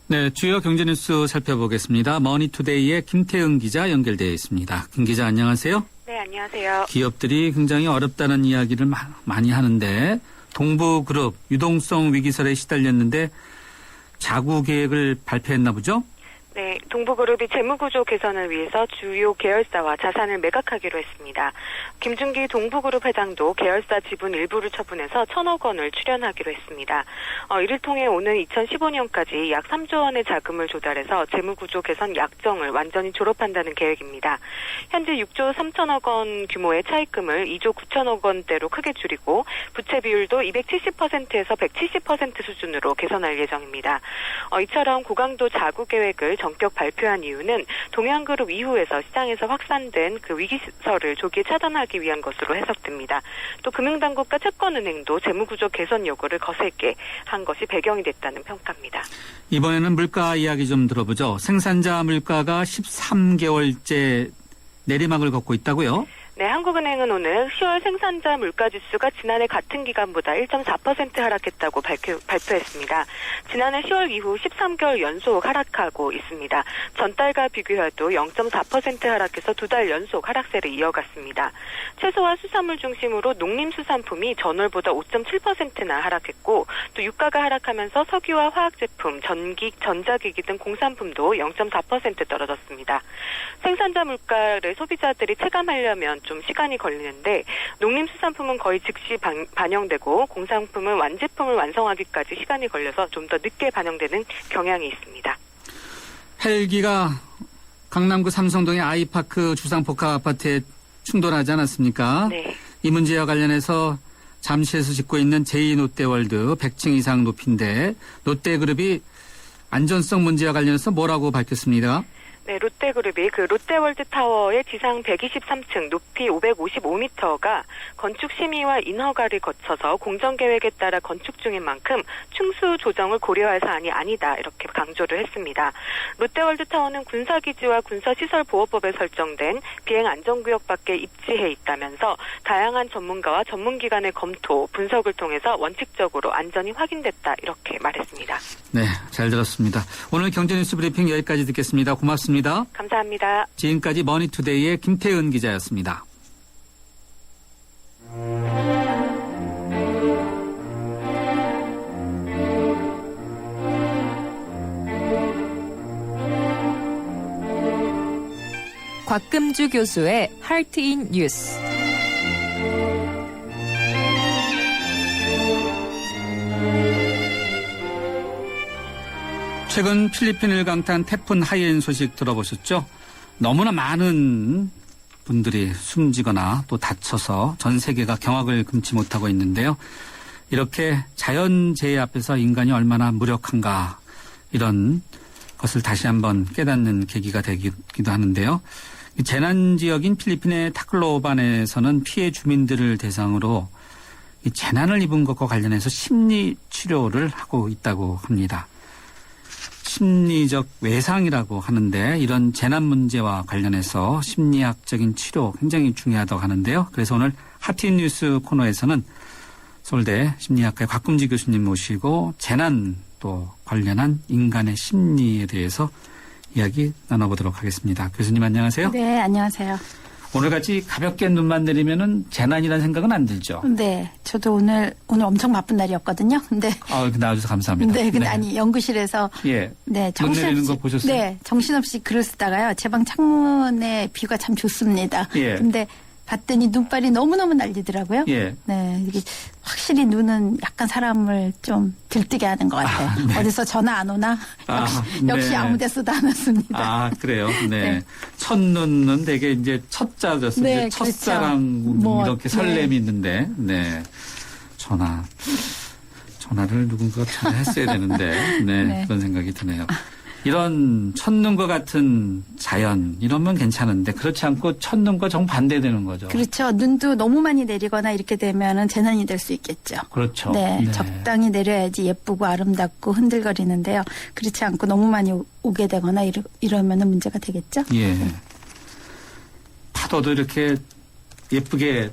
네, 주요 경제 뉴스 살펴보겠습니다. 머니투데이의 김태은 기자 연결되어 있습니다. 김 기자 안녕하세요. 네, 안녕하세요. 기업들이 굉장히 어렵다는 이야기를 많이 하는데 동부그룹 유동성 위기설에 시달렸는데 자구 계획을 발표했나 보죠? 네, 동부그룹이 재무구조 개선을 위해서 주요 계열사와 자산을 매각하기로 했습니다. 김준기 동부그룹 회장도 계열사 지분 일부를 처분해서 1,000억 원을 출연하기로 했습니다. 이를 통해 오는 2015년까지 약 3조 원의 자금을 조달해서 재무구조 개선 약정을 완전히 졸업한다는 계획입니다. 현재 6조 3천억 원 규모의 차입금을 2조 9천억 원대로 크게 줄이고 부채 비율도 270%에서 170% 수준으로 개선할 예정입니다. 이처럼 고강도 자구 계획을 전격 발표한 이유는 동양그룹 이후에서 시장에서 확산된 그 위기설을 조기에 차단하기 위한 것으로 해석됩니다. 또 금융당국과 채권은행도 재무구조 개선 요구를 거세게 한 것이 배경이 됐다는 평가입니다. 이번에는 물가 이야기 좀 들어보죠. 생산자 물가가 13개월째 내리막을 걷고 있다고요? 네, 한국은행은 오늘 10월 생산자 물가지수가 지난해 같은 기간보다 1.4% 하락했다고 발표했습니다. 지난해 10월 이후 13개월 연속 하락하고 있습니다. 전달과 비교해도 0.4% 하락해서 2달 연속 하락세를 이어갔습니다. 채소와 수산물 중심으로 농림수산품이 전월보다 5.7%나 하락했고 또 유가가 하락하면서 석유와 화학제품, 전기, 전자기기 등 공산품도 0.4% 떨어졌습니다. 생산자 물가를 소비자들이 체감하려면 좀 시간이 걸리는데 농림수산품은 거의 즉시 반영되고 공산품은 완제품을 완성하기까지 시간이 걸려서 좀 더 늦게 반영되는 경향이 있습니다. 헬기가 강남구 삼성동의 아이파크 주상복합 아파트에 충돌하지 않았습니까? 네. 이 문제와 관련해서 잠시에서 짓고 있는 제2롯데월드 100층 이상 높이인데 롯데그룹이 안전성 문제와 관련해서 뭐라고 밝혔습니다? 네, 롯데그룹이 그 롯데월드타워의 지상 123층 높이 555m가 건축 심의와 인허가를 거쳐서 공정계획에 따라 건축 중인 만큼 층수 조정을 고려할 사안이 아니다 이렇게 강조를 했습니다. 롯데월드타워는 군사기지와 군사시설보호법에 설정된 비행안전구역 밖에 입지해 있다면서 다양한 전문가와 전문기관의 검토, 분석을 통해서 원칙적으로 안전이 확인됐다 이렇게 말했습니다. 네, 잘 들었습니다. 오늘 경제뉴스 브리핑 여기까지 듣겠습니다. 고맙습니다. 감사합니다. 지금까지 머니투데이의 김태은 기자였습니다. 곽금주 교수의 하트인 뉴스. 최근 필리핀을 강타한 태풍 하이엔 소식 들어보셨죠? 너무나 많은 분들이 숨지거나 또 다쳐서 전 세계가 경악을 금치 못하고 있는데요. 이렇게 자연재해 앞에서 인간이 얼마나 무력한가 이런 것을 다시 한번 깨닫는 계기가 되기도 하는데요. 재난지역인 필리핀의 타클로반에서는 피해 주민들을 대상으로 이 재난을 입은 것과 관련해서 심리치료를 하고 있다고 합니다. 심리적 외상이라고 하는데 이런 재난 문제와 관련해서 심리학적인 치료 굉장히 중요하다고 하는데요. 그래서 오늘 하트인 뉴스 코너에서는 서울대 심리학과의 곽금지 교수님 모시고 재난 또 관련한 인간의 심리에 대해서 이야기 나눠보도록 하겠습니다. 교수님 안녕하세요. 네, 안녕하세요. 오늘같이 가볍게 눈만 내리면은 재난이라는 생각은 안 들죠? 네, 저도 오늘 엄청 바쁜 날이었거든요. 근데 나와주셔서 감사합니다. 네, 근데 아니 연구실에서 예, 네, 눈 내리는 거 보셨어요? 네, 정신없이 글을 쓰다가요. 제 방 창문에 뷰가 참 좋습니다. 예. 근데 봤더니 눈발이 너무너무 날리더라고요. 예. 네, 이게 확실히 눈은 약간 사람을 좀 들뜨게 하는 것 같아요. 네. 어디서 전화 안 오나? 역시 네. 아무 데서도 안 왔습니다. 그래요? 네. 네. 첫눈은 되게 이제 첫자였습니다. 네, 첫사랑 그렇죠. 이렇게 설렘이 있는데, 네. 전화를 누군가가 전화했어야 되는데, 네. 네. 그런 생각이 드네요. 이런 첫눈과 같은 자연 이러면 괜찮은데 그렇지 않고 첫눈과 정반대되는 거죠. 그렇죠. 눈도 너무 많이 내리거나 이렇게 되면은 재난이 될 수 있겠죠. 그렇죠. 네, 네. 적당히 내려야지 예쁘고 아름답고 흔들거리는데요. 그렇지 않고 너무 많이 오게 되거나 이러면은 문제가 되겠죠. 예. 파도도 이렇게 예쁘게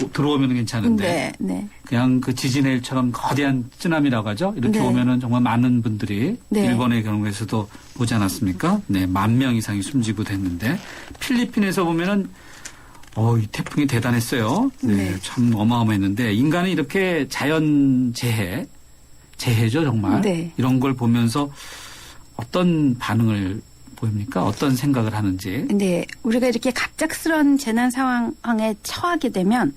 들어오면 괜찮은데 네, 네. 그냥 그 지진의 일처럼 거대한 쓰나미라고 하죠. 이렇게 네. 오면은 정말 많은 분들이 네. 일본의 경우에서도 보지 않았습니까? 네, 10,000명 이상이 숨지고 됐는데 필리핀에서 보면은 이 태풍이 대단했어요. 네, 네. 참 어마어마했는데 인간은 이렇게 자연 재해죠 정말. 네. 이런 걸 보면서 어떤 반응을 보입니까? 어떤 생각을 하는지. 네, 우리가 이렇게 갑작스러운 재난 상황에 처하게 되면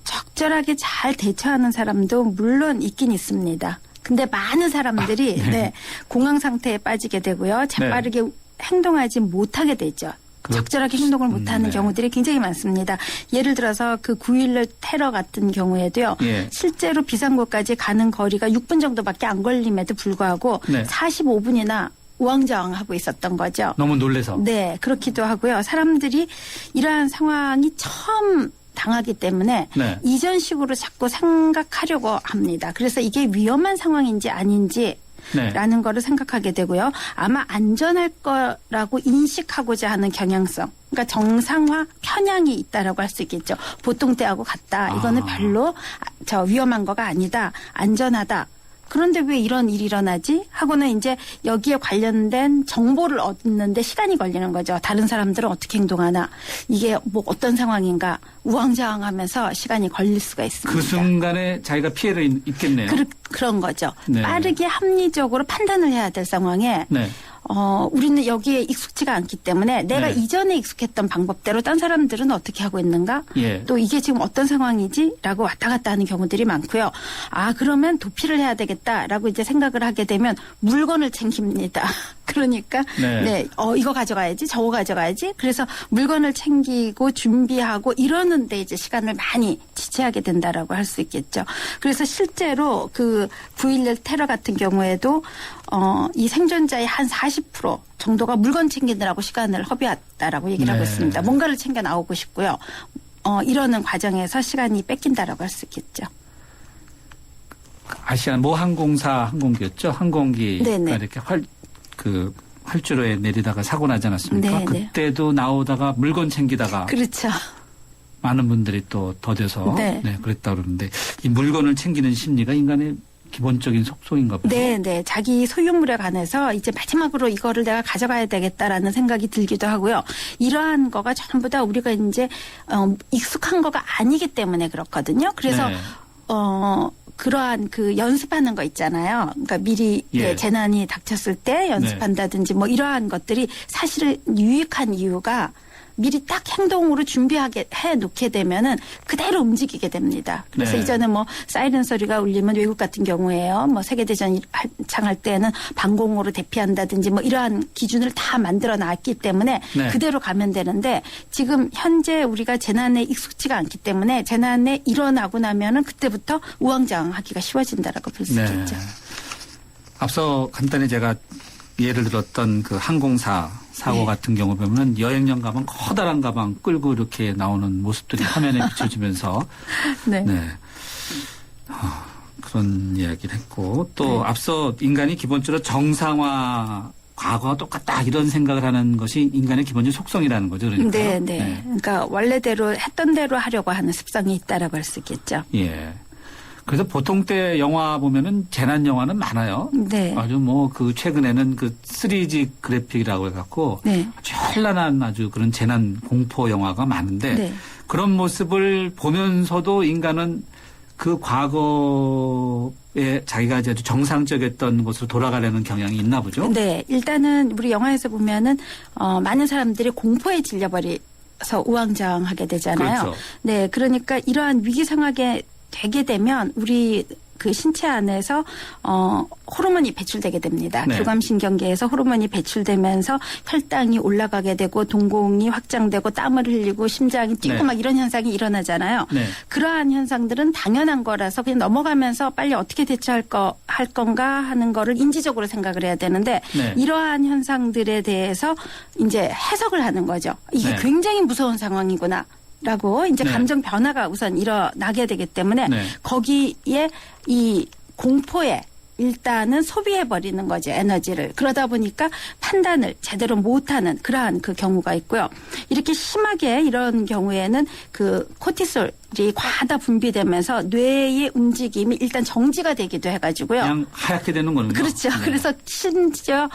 적절하게 잘 대처하는 사람도 물론 있긴 있습니다. 근데 많은 사람들이 네. 공황 상태에 빠지게 되고요. 재빠르게 행동하지 못하게 되죠. 적절하게 행동을 못하는 경우들이 굉장히 많습니다. 예를 들어서 그 9.11 테러 같은 경우에도요. 예. 실제로 비상구까지 가는 거리가 6분 정도밖에 안 걸림에도 불구하고 네. 45분이나 우왕좌왕하고 있었던 거죠. 너무 놀래서. 네, 그렇기도 하고요. 사람들이 이러한 상황이 처음 당하기 때문에 네. 이전식으로 자꾸 생각하려고 합니다. 그래서 이게 위험한 상황인지 아닌지 네. 라는 거를 생각하게 되고요. 아마 안전할 거라고 인식하고자 하는 경향성. 그러니까 정상화 편향이 있다라고 할 수 있겠죠. 보통 때하고 같다. 이거는 별로 위험한 거가 아니다. 안전하다. 그런데 왜 이런 일이 일어나지? 하고는 이제 여기에 관련된 정보를 얻는데 시간이 걸리는 거죠. 다른 사람들은 어떻게 행동하나, 이게 뭐 어떤 상황인가, 우왕좌왕하면서 시간이 걸릴 수가 있습니다. 그 순간에 자기가 피해를 입겠네요. 그런 거죠. 네. 빠르게 합리적으로 판단을 해야 될 상황에 네. 우리는 여기에 익숙치가 않기 때문에 내가 네. 이전에 익숙했던 방법대로 딴 사람들은 어떻게 하고 있는가? 예. 또 이게 지금 어떤 상황이지? 라고 왔다 갔다 하는 경우들이 많고요. 그러면 도피를 해야 되겠다라고 이제 생각을 하게 되면 물건을 챙깁니다. 그러니까 네. 이거 가져가야지, 저거 가져가야지. 그래서 물건을 챙기고 준비하고 이러는데 이제 시간을 많이 지체하게 된다라고 할 수 있겠죠. 그래서 실제로 그 9.11 테러 같은 경우에도 이 생존자의 한 40% 정도가 물건 챙기느라고 시간을 허비했다라고 얘기를 하고 있습니다. 뭔가를 챙겨 나오고 싶고요. 이러는 과정에서 시간이 뺏긴다라고 할 수 있겠죠. 아시안 모 항공사 항공기였죠. 항공기가 네네. 이렇게 활주로에 내리다가 사고 나지 않았습니까? 네네. 그때도 나오다가 물건 챙기다가 그렇죠. 많은 분들이 또 더뎌서 네. 그랬다 그러는데 이 물건을 챙기는 심리가 인간의 기본적인 속성인가 봐요. 네. 자기 소유물에 관해서 이제 마지막으로 이거를 내가 가져가야 되겠다라는 생각이 들기도 하고요. 이러한 거가 전부 다 우리가 이제 익숙한 거가 아니기 때문에 그렇거든요. 그래서 네. 그러한 그 연습하는 거 있잖아요. 그러니까 미리 재난이 닥쳤을 때 연습한다든지 뭐 이러한 것들이 사실은 유익한 이유가 미리 딱 행동으로 준비하게 해 놓게 되면은 그대로 움직이게 됩니다. 그래서 네. 이전에 뭐 사이렌 소리가 울리면 외국 같은 경우에요. 뭐 세계대전 한창 할 때는 방공호로 대피한다든지 뭐 이러한 기준을 다 만들어 놨기 때문에 네. 그대로 가면 되는데 지금 현재 우리가 재난에 익숙치가 않기 때문에 재난에 일어나고 나면은 그때부터 우왕좌왕하기가 쉬워진다라고 볼 수 있겠죠. 앞서 간단히 제가 예를 들었던 그 항공사 사고 같은 경우 보면 여행용 가방, 커다란 가방 끌고 이렇게 나오는 모습들이 화면에 비춰지면서 네. 그런 이야기를 했고 또 앞서 인간이 기본적으로 정상화 과거와 똑같다 이런 생각을 하는 것이 인간의 기본적인 속성이라는 거죠. 그러니까. 네. 그러니까 원래대로 했던 대로 하려고 하는 습성이 있다라고 할 수 있겠죠. 예. 그래서 보통 때 영화 보면은 재난 영화는 많아요. 네. 아주 뭐 그 최근에는 그 3D 그래픽이라고 해갖고 아주 현란한 아주 그런 재난 공포 영화가 많은데 그런 모습을 보면서도 인간은 그 과거에 자기가 아주 정상적이었던 곳으로 돌아가려는 경향이 있나 보죠. 네. 일단은 우리 영화에서 보면은 많은 사람들이 공포에 질려버려서 우왕좌왕하게 되잖아요. 그렇죠. 네. 그러니까 이러한 위기 상황에 되게 되면 우리 그 신체 안에서 호르몬이 배출되게 됩니다. 네. 교감신경계에서 호르몬이 배출되면서 혈당이 올라가게 되고 동공이 확장되고 땀을 흘리고 심장이 뛰고 막 이런 현상이 일어나잖아요. 그러한 현상들은 당연한 거라서 그냥 넘어가면서 빨리 어떻게 대처할 건가 하는 거를 인지적으로 생각을 해야 되는데 이러한 현상들에 대해서 이제 해석을 하는 거죠. 이게 굉장히 무서운 상황이구나. 라고 이제 감정 변화가 우선 일어나게 되기 때문에 거기에 이 공포에 일단은 소비해버리는 거죠. 에너지를. 그러다 보니까 판단을 제대로 못하는 그러한 그 경우가 있고요. 이렇게 심하게 이런 경우에는 그 코티솔이 과다 분비되면서 뇌의 움직임이 일단 정지가 되기도 해가지고요. 그냥 하얗게 되는 거는요. 그렇죠. 네. 그래서 심지어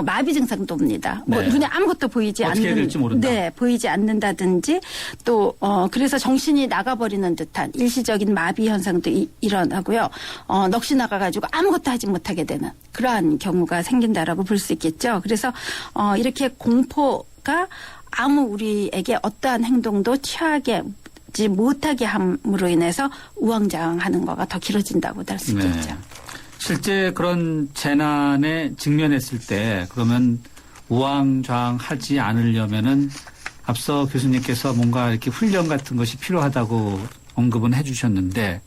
마비 증상도 옵니다. 뭐 네. 눈에 아무것도 보이지 어떻게 해야 될지 모른다. 네, 보이지 않는다든지 또 그래서 정신이 나가버리는 듯한 일시적인 마비 현상도 일어나고요. 넋이 나가가지고 아무것도 하지 못하게 되는 그러한 경우가 생긴다라고 볼 수 있겠죠. 그래서 이렇게 공포가 아무 우리에게 어떠한 행동도 취하지 못하게 함으로 인해서 우왕좌왕하는 거가 더 길어진다고 할 수 있겠죠. 네. 실제 그런 재난에 직면했을 때 그러면 우왕좌왕하지 않으려면은 앞서 교수님께서 뭔가 이렇게 훈련 같은 것이 필요하다고 언급은 해주셨는데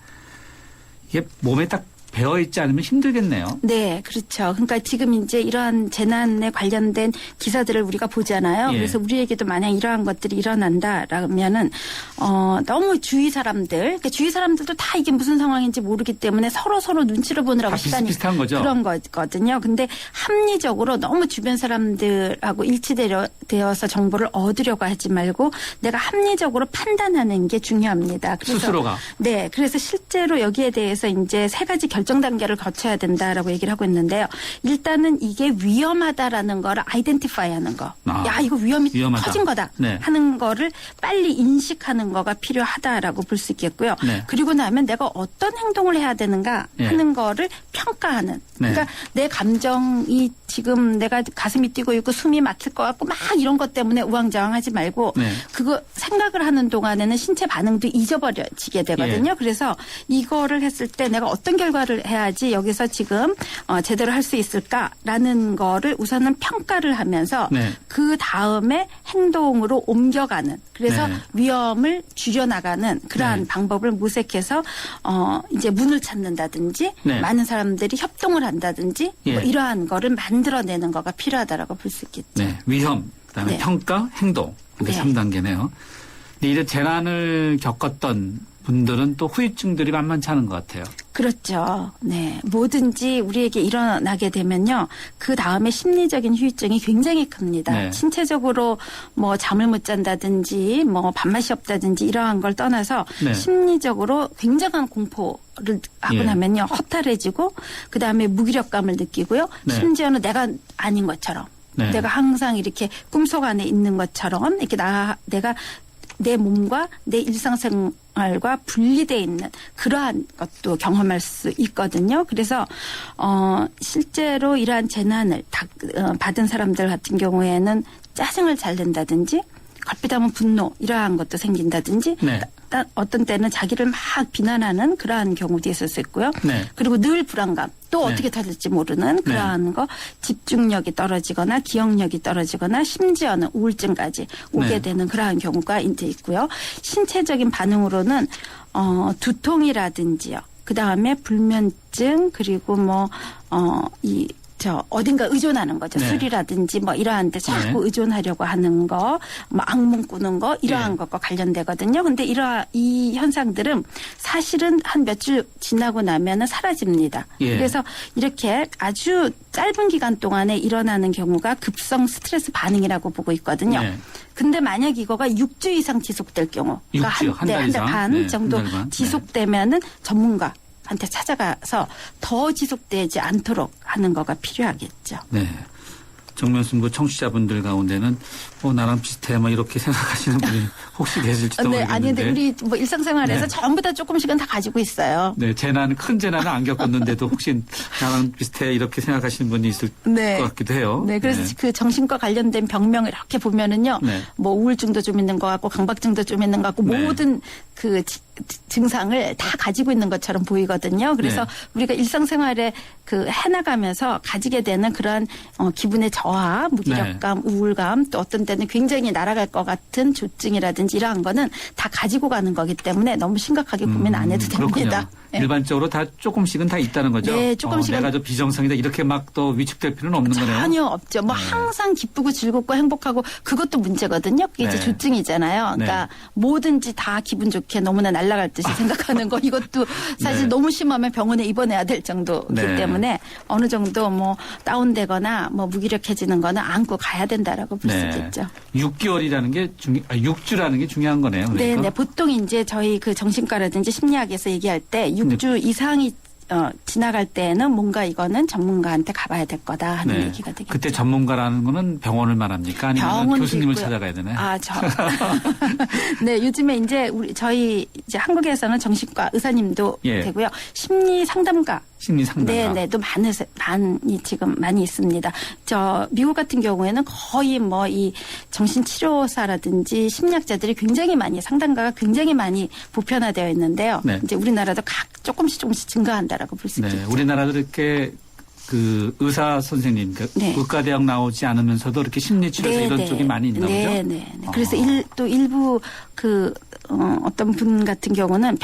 이게 몸에 딱 배어있지 않으면 힘들겠네요. 네, 그렇죠. 그러니까 지금 이제 이러한 재난에 관련된 기사들을 우리가 보잖아요. 예. 그래서 우리에게도 만약 이러한 것들이 일어난다라면은 너무 주위 사람들도 다 이게 무슨 상황인지 모르기 때문에 서로 눈치를 보느라고 시간이 비슷한 거죠. 그런 거거든요. 근데 합리적으로 너무 주변 사람들하고 일치되어서 정보를 얻으려고 하지 말고 내가 합리적으로 판단하는 게 중요합니다. 그래서 스스로가. 네, 그래서 실제로 여기에 대해서 이제 세 가지 결정 단계를 거쳐야 된다라고 얘기를 하고 있는데요. 일단은 이게 위험하다라는 거를 아이덴티파이 하는 거. 야, 이거 위험하다. 커진 거다. 네. 하는 거를 빨리 인식하는 거가 필요하다라고 볼 수 있겠고요. 네. 그리고 나면 내가 어떤 행동을 해야 되는가 하는 거를 평가하는. 그러니까 내 감정이 지금 내가 가슴이 뛰고 있고 숨이 막힐 것 같고 막 이런 것 때문에 우왕좌왕하지 말고 그거 생각을 하는 동안에는 신체 반응도 잊어버려지게 되거든요. 그래서 이거를 했을 때 내가 어떤 결과를 해야지 여기서 지금 제대로 할 수 있을까라는 거를 우선은 평가를 하면서 그 다음에 행동으로 옮겨가는 그래서 위험을 줄여나가는 그러한 방법을 모색해서 이제 문을 찾는다든지 많은 사람들이 협동을 한다든지 뭐 이러한 거를 만들어내는 거가 필요하다라고 볼 수 있겠죠. 네, 위험, 그다음에 평가, 행동 이게 3단계네요. 근데 이제 재난을 겪었던 분들은 또 후유증들이 만만치 않은 것 같아요. 그렇죠. 네. 뭐든지 우리에게 일어나게 되면요. 그 다음에 심리적인 후유증이 굉장히 큽니다. 신체적으로 뭐 잠을 못 잔다든지 뭐 밥맛이 없다든지 이러한 걸 떠나서 심리적으로 굉장한 공포를 하고 나면요. 허탈해지고 그 다음에 무기력감을 느끼고요. 심지어는 내가 아닌 것처럼 내가 항상 이렇게 꿈속 안에 있는 것처럼 이렇게 내가 내 몸과 내 일상생활과 분리되어 있는 그러한 것도 경험할 수 있거든요. 그래서 실제로 이러한 재난을 받은 사람들 같은 경우에는 짜증을 잘 낸다든지 걸핏하면 분노 이러한 것도 생긴다든지 어떤 때는 자기를 막 비난하는 그러한 경우도 있을 수 있고요. 그리고 늘 불안감 또 어떻게 터질지 모르는 그러한 거 집중력이 떨어지거나 기억력이 떨어지거나 심지어는 우울증까지 오게 되는 그러한 경우가 이제 있고요. 신체적인 반응으로는 두통이라든지요. 그다음에 불면증 그리고 어딘가 의존하는 거죠. 술이라든지 뭐 이러한 데 자꾸 의존하려고 하는 거, 뭐 악몽 꾸는 거 이러한 것과 관련되거든요. 근데 이 현상들은 사실은 한 며칠 지나고 나면은 사라집니다. 그래서 이렇게 아주 짧은 기간 동안에 일어나는 경우가 급성 스트레스 반응이라고 보고 있거든요. 근데 만약 이거가 6주 이상 지속될 경우, 6주, 한 달 이상 반 정도 지속되면은 전문가 한테 찾아가서 더 지속되지 않도록 하는 거가 필요하겠죠. 네. 정면승부 청취자분들 가운데는 나랑 비슷해 이렇게 생각하시는 분이 혹시 계실지도 모르겠는데. 아니 근데 우리 뭐 일상생활에서 전부 다 조금씩은 다 가지고 있어요. 네. 큰 재난은 안 겪었는데도 혹시 나랑 비슷해 이렇게 생각하시는 분이 있을 것 같기도 해요. 네. 그래서 그 정신과 관련된 병명을 이렇게 보면은요. 뭐 우울증도 좀 있는 것 같고 강박증도 좀 있는 것 같고 모든 그 증상을 다 가지고 있는 것처럼 보이거든요. 그래서 우리가 일상생활에 그 해나가면서 가지게 되는 그러한 기분의 저하, 무기력감, 우울감 또 어떤 때는 굉장히 날아갈 것 같은 조증이라든지 이러한 거는 다 가지고 가는 거기 때문에 너무 심각하게 고민 안 해도 됩니다. 그렇군요. 일반적으로 다 조금씩은 다 있다는 거죠. 네, 조금씩은. 내가 저 비정상이다 이렇게 막 또 위축될 필요는 없는 거네요. 전혀 없죠. 뭐 항상 기쁘고 즐겁고 행복하고 그것도 문제거든요. 그게 이제 조증이잖아요. 그러니까 뭐든지 다 기분 좋게 너무나 날아갈 듯이 생각하는 거 이것도 사실 너무 심하면 병원에 입원해야 될 정도이기 때문에 어느 정도 뭐 다운되거나 뭐 무기력해지는 거는 안고 가야 된다라고 볼 수 있겠죠. 6개월이라는 게 6주라는 게 중요한 거네요. 그러니까. 네. 보통 이제 저희 그 정신과라든지 심리학에서 얘기할 때 6주 이상이 지나갈 때는 뭔가 이거는 전문가한테 가봐야 될 거다 하는 얘기가 되겠죠. 그때 전문가라는 거는 병원을 말합니까? 아니면 교수님을 있고요. 찾아가야 되나요? 네, 요즘에 이제 저희 이제 한국에서는 정신과 의사님도 되고요. 심리 상담가. 네, 또 많이 지금 많이 있습니다. 미국 같은 경우에는 거의 뭐 이 정신치료사라든지 심리학자들이 굉장히 많이 상담가가 굉장히 많이 보편화되어 있는데요. 이제 우리나라도 조금씩 증가한다라고 볼 수 있겠죠. 우리나라도 이렇게 그 의사 선생님, 의과대학 나오지 않으면서도 이렇게 심리치료사 이런 쪽이 많이 있나 보죠? 네. 그래서 또 일부 어떤 분 같은 경우는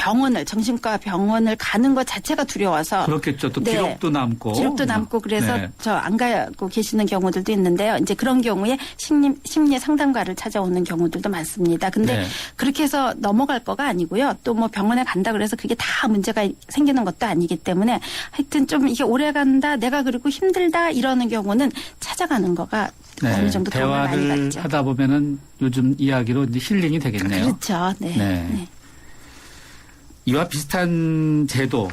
정신과 병원을 가는 것 자체가 두려워서. 그렇겠죠. 또 기록도 남고. 그래서 안 가고 계시는 경우들도 있는데요. 이제 그런 경우에 심리 상담가를 찾아오는 경우들도 많습니다. 근데 그렇게 해서 넘어갈 거가 아니고요. 또 뭐 병원에 간다 그래서 그게 다 문제가 생기는 것도 아니기 때문에 하여튼 좀 이게 오래 간다, 내가 그리고 힘들다 이러는 경우는 찾아가는 거가 어느 정도 도움을 많이 받죠. 대화를 하다 보면은 요즘 이야기로 이제 힐링이 되겠네요. 그렇죠. 네. 이와 비슷한 제도,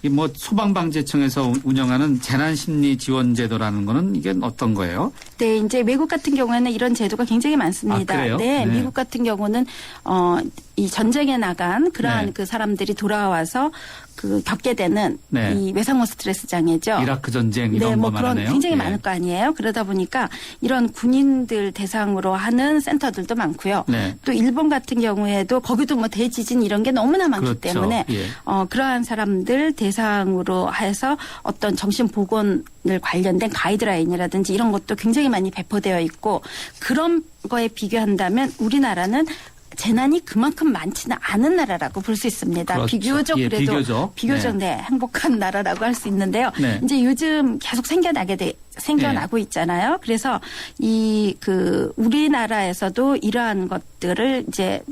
뭐 소방방재청에서 운영하는 재난심리지원제도라는 거는 이게 어떤 거예요? 네, 이제 외국 같은 경우에는 이런 제도가 굉장히 많습니다. 그래요? 네, 미국 같은 경우는 이 전쟁에 나간 그러한 그 사람들이 돌아와서 겪게 되는 이 외상후 스트레스 장애죠. 이라크 전쟁 이런 거 말하네요. 굉장히 많을 거 아니에요. 그러다 보니까 이런 군인들 대상으로 하는 센터들도 많고요. 또 일본 같은 경우에도 거기도 뭐 대지진 이런 게 너무나 많기 때문에 그러한 사람들 대상으로 해서 어떤 정신보건을 관련된 가이드라인이라든지 이런 것도 굉장히 많이 배포되어 있고 그런 거에 비교한다면 우리나라는 재난이 그만큼 많지는 않은 나라라고 볼 수 있습니다. 그렇죠. 비교적 그래도 비교적 행복한 나라라고 할 수 있는데요. 이제 요즘 계속 생겨나고 있잖아요. 그래서 우리나라에서도 이러한 것들을 이제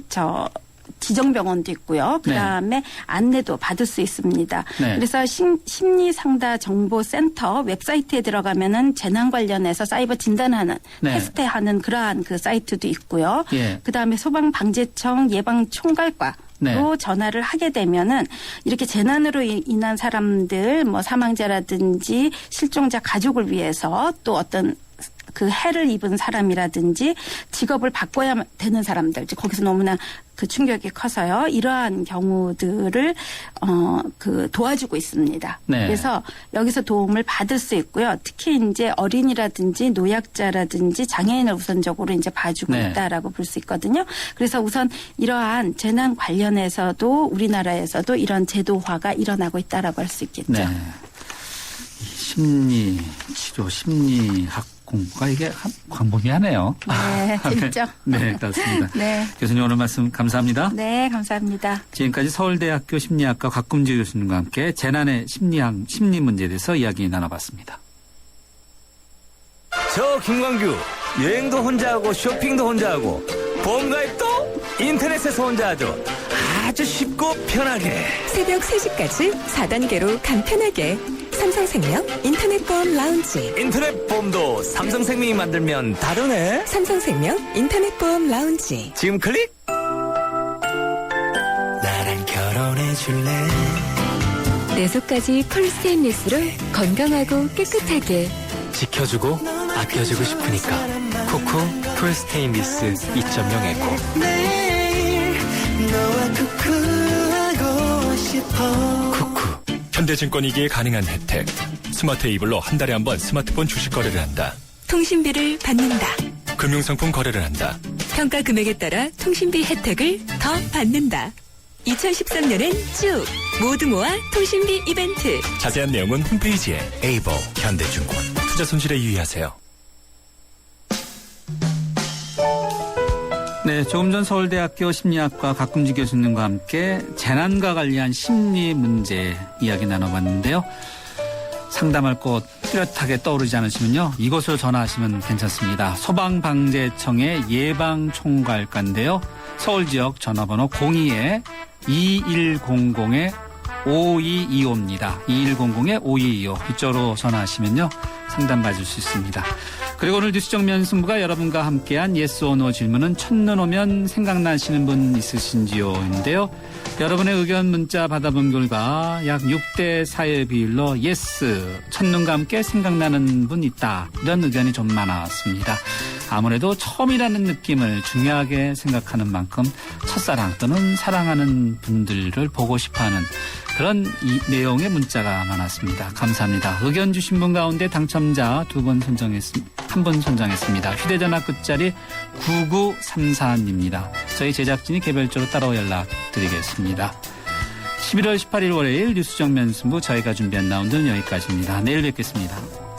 지정병원도 있고요. 그다음에 안내도 받을 수 있습니다. 그래서 심리상담정보센터 웹사이트에 들어가면은 재난 관련해서 사이버 진단하는 테스트하는 그러한 그 사이트도 있고요. 그다음에 소방방재청 예방총괄과로 전화를 하게 되면은 이렇게 재난으로 인한 사람들 뭐 사망자라든지 실종자 가족을 위해서 또 어떤 그 해를 입은 사람이라든지 직업을 바꿔야 되는 사람들, 거기서 너무나 그 충격이 커서요. 이러한 경우들을 도와주고 있습니다. 그래서 여기서 도움을 받을 수 있고요. 특히 이제 어린이라든지 노약자라든지 장애인을 우선적으로 이제 봐주고 있다라고 볼 수 있거든요. 그래서 우선 이러한 재난 관련해서도 우리나라에서도 이런 제도화가 일어나고 있다라고 할 수 있겠죠. 심리치료, 심리학 공부가 이게 광범위하네요. 네, 재밌죠? 네, 그렇습니다. 교수님 오늘 말씀 감사합니다. 네, 감사합니다. 지금까지 서울대학교 심리학과 곽금주 교수님과 함께 재난의 심리 문제에 대해서 이야기 나눠봤습니다. 저 김광규 여행도 혼자 하고 쇼핑도 혼자 하고 보험가입도 인터넷에서 혼자 하죠. 아주 쉽고 편하게 새벽 3시까지 4단계로 간편하게 삼성생명 인터넷보험 라운지. 인터넷 보험도 삼성생명이 만들면 다르네. 삼성생명 인터넷보험 라운지. 지금 클릭. 나랑 결혼해줄래? 내 속까지 풀 스테인리스로 건강하고 깨끗하게 지켜주고 아껴주고 싶으니까 쿠쿠 풀 스테인리스 2.0 에코. 매일 너와 쿠쿠하고 싶어. 쿠쿠. 현대증권이기에 가능한 혜택. 스마트 이블로 한 달에 한 번 스마트폰 주식 거래를 한다. 통신비를 받는다. 금융상품 거래를 한다. 평가 금액에 따라 통신비 혜택을 더 받는다. 2013년엔 쭉 모두 모아 통신비 이벤트. 자세한 내용은 홈페이지에. 에이버 현대증권. 투자 손실에 유의하세요. 네, 조금 전 서울대학교 심리학과 박금지 교수님과 함께 재난과 관련 심리 문제 이야기 나눠봤는데요. 상담할 곳 뚜렷하게 떠오르지 않으시면요. 이곳으로 전화하시면 괜찮습니다. 소방방재청의 예방총괄과인데요. 서울지역 전화번호 02-2100-5225입니다. 2100-5225 이쪽으로 전화하시면요. 상담받을 수 있습니다. 그리고 오늘 뉴스정면 승부가 여러분과 함께한 예스 오노 질문은 첫눈 오면 생각나시는 분 있으신지요?인데요. 여러분의 의견 문자 받아본 결과 약 6대 4의 비율로 예스, 첫눈과 함께 생각나는 분 있다. 이런 의견이 좀 많았습니다. 아무래도 처음이라는 느낌을 중요하게 생각하는 만큼 첫사랑 또는 사랑하는 분들을 보고 싶어하는 그런 내용의 문자가 많았습니다. 감사합니다. 의견 주신 분 가운데 당첨자 한 분 선정했습니다. 휴대전화 끝자리 9934님입니다. 저희 제작진이 개별적으로 따로 연락드리겠습니다. 11월 18일 월요일 뉴스 정면 승부 저희가 준비한 라운드는 여기까지입니다. 내일 뵙겠습니다.